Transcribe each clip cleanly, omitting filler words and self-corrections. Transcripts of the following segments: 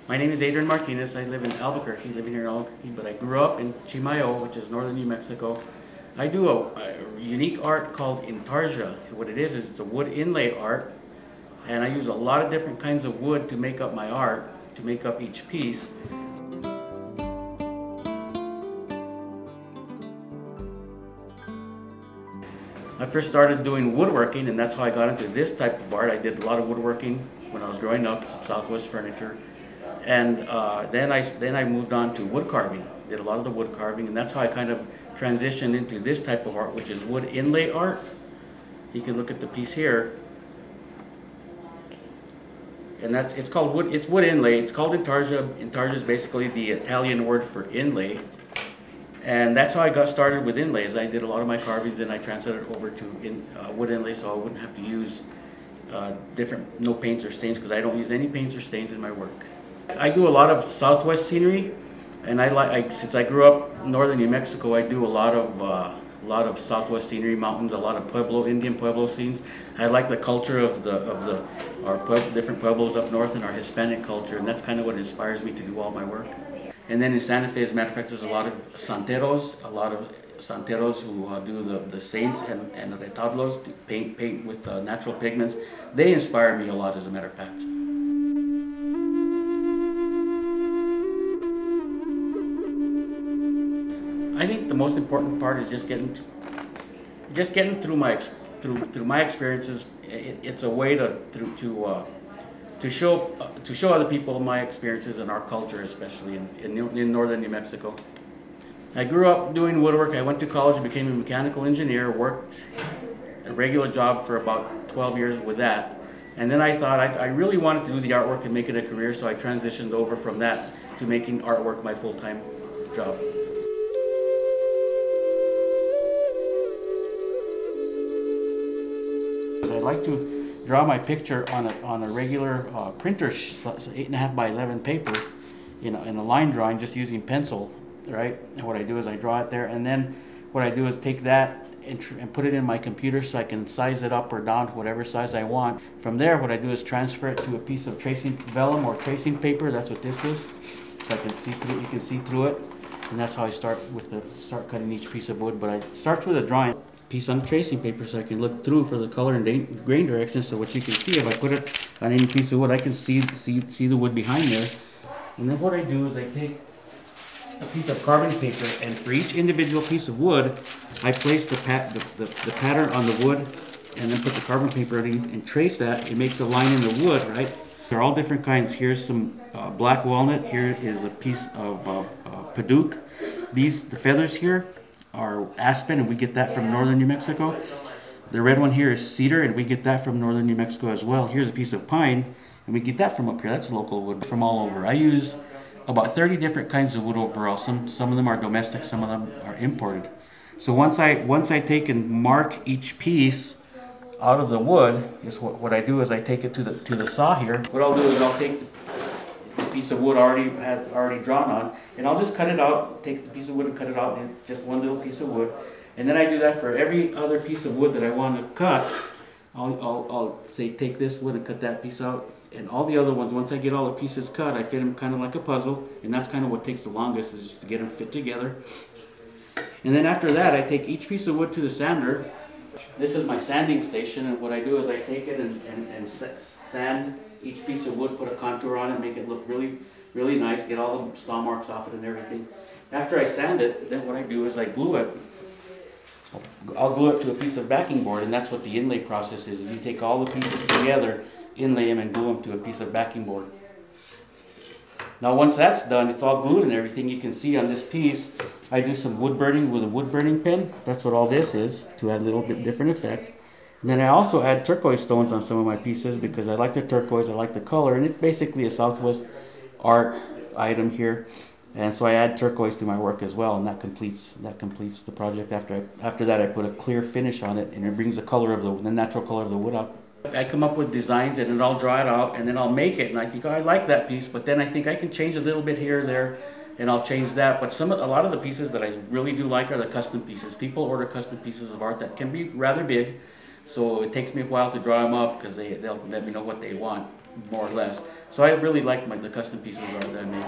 My name is Adrian Martinez. I live in Albuquerque, living here in Albuquerque, but I grew up in Chimayo, which is northern New Mexico. I do a unique art called Intarsia. What it is it's a wood inlay art, and I use a lot of different kinds of wood to make up my art, to make up each piece. I first started doing woodworking, and that's how I got into this type of art. I did a lot of woodworking when I was growing up, some Southwest furniture. And then I moved on to wood carving. Did a lot of the wood carving, and that's how I kind of transitioned into this type of art, which is wood inlay art. You can look at the piece here, and it's called wood. It's wood inlay. It's called Intarsia. Intarsia is basically the Italian word for inlay, and that's how I got started with inlays. I did a lot of my carvings, and I translated over to wood inlay, so I wouldn't have to use no paints or stains, because I don't use any paints or stains in my work. I do a lot of Southwest scenery, and since I grew up in northern New Mexico, I do a lot of Southwest scenery, mountains, a lot of Indian Pueblo scenes. I like the culture of different Pueblos up north and our Hispanic culture, and that's kind of what inspires me to do all my work. And then in Santa Fe, as a matter of fact, there's a lot of santeros who do the saints and the retablos, paint with natural pigments. They inspire me a lot, as a matter of fact. I think the most important part is just getting through my experiences. It's a way to show other people my experiences and our culture, especially in northern New Mexico. I grew up doing woodwork. I went to college, became a mechanical engineer, worked a regular job for about 12 years with that. And then I thought I really wanted to do the artwork and make it a career, so I transitioned over from that to making artwork my full-time job. I like to draw my picture on a regular printer, 8.5 by 11 paper, in a line drawing, just using pencil, right? And what I do is I draw it there, and then what I do is take that and put it in my computer so I can size it up or down to whatever size I want. From there, what I do is transfer it to a piece of tracing vellum or tracing paper. That's what this is. So I can see through it. You can see through it, and that's how I start cutting each piece of wood. But I start with a drawing piece on the tracing paper so I can look through for the color and grain direction. So what you can see, if I put it on any piece of wood, I can see the wood behind there. And then what I do is I take a piece of carbon paper, and for each individual piece of wood, I place the pattern on the wood, and then put the carbon paper underneath and trace that. It makes a line in the wood, right? They're all different kinds. Here's some black walnut. Here is a piece of padauk. The feathers here are aspen, and we get that from northern New Mexico. The red one here is cedar, and we get that from northern New Mexico as well. Here's a piece of pine, and we get that from up here. That's local wood from all over. I use about 30 different kinds of wood overall. Some of them are domestic, some of them are imported. So once I take and mark each piece out of the wood, is what I do is I take it to the saw here. What I'll do is I'll take the piece of wood already drawn on, and I'll just cut it out. Take the piece of wood and cut it out in just one little piece of wood, and then I do that for every other piece of wood that I want to cut. I'll say take this wood and cut that piece out, and all the other ones. Once I get all the pieces cut, I fit them kind of like a puzzle, and that's kind of what takes the longest, is just to get them fit together. And then after that, I take each piece of wood to the sander. This is my sanding station, and what I do is I take it and sand each piece of wood, put a contour on it, make it look really, really nice, get all the saw marks off it and everything. After I sand it, then what I do is I glue it. I'll glue it to a piece of backing board, and that's what the inlay process is. You take all the pieces together, inlay them, and glue them to a piece of backing board. Now once that's done, it's all glued and everything. You can see on this piece, I do some wood burning with a wood burning pen. That's what all this is, to add a little bit different effect. And then I also add turquoise stones on some of my pieces because I like the turquoise, I like the color, and it's basically a Southwest art item here. And so I add turquoise to my work as well, and that completes the project. After that, I put a clear finish on it, and it brings the natural color of the wood out. I come up with designs, and then I'll draw it out, and then I'll make it, and I think, oh, I like that piece, but then I think I can change a little bit here or there, and I'll change that. But a lot of the pieces that I really do like are the custom pieces. People order custom pieces of art that can be rather big, so it takes me a while to draw them up because they'll let me know what they want, more or less. So I really like the custom pieces of art that I make.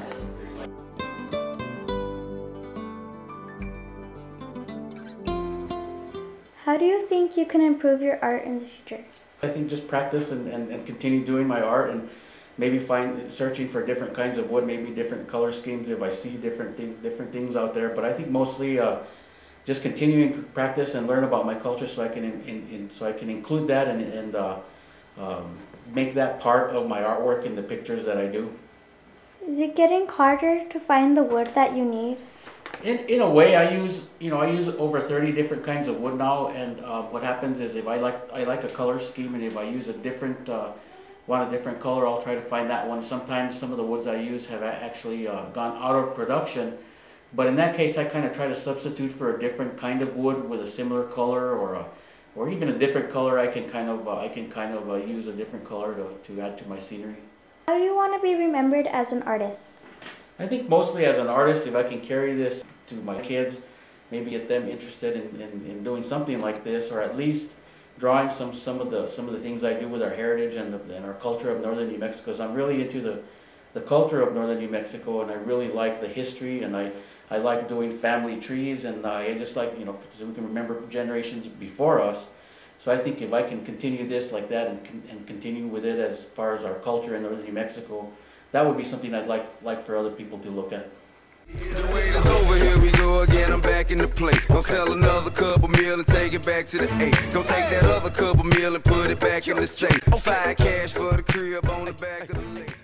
How do you think you can improve your art in the future? I think just practice and continue doing my art, and maybe searching for different kinds of wood, maybe different color schemes if I see different things out there. But I think mostly just continuing to practice and learn about my culture, so I can include that and make that part of my artwork in the pictures that I do. Is it getting harder to find the wood that you need? In a way, I use over 30 different kinds of wood now, and what happens is if I like a color scheme, and if I use want a different color, I'll try to find that one. Sometimes some of the woods I use have actually gone out of production, but in that case I kind of try to substitute for a different kind of wood with a similar color, or even a different color. I can kind of use a different color to add to my scenery. How do you want to be remembered as an artist? I think mostly as an artist, if I can carry this to my kids, maybe get them interested in doing something like this, or at least drawing some of the things I do with our heritage and our culture of northern New Mexico. Because I'm really into the culture of northern New Mexico, and I really like the history, and I like doing family trees, and I just like, so we can remember generations before us. So I think if I can continue this like that and continue with it as far as our culture in northern New Mexico, that would be something I'd like for other people to look at. The wait is over, here we go again, I'm back in the play. Gonna sell another couple meal and take it back to the 8. Gonna take that other couple meal and put it back in the safe. 5 cash for the crib on the back of the lake.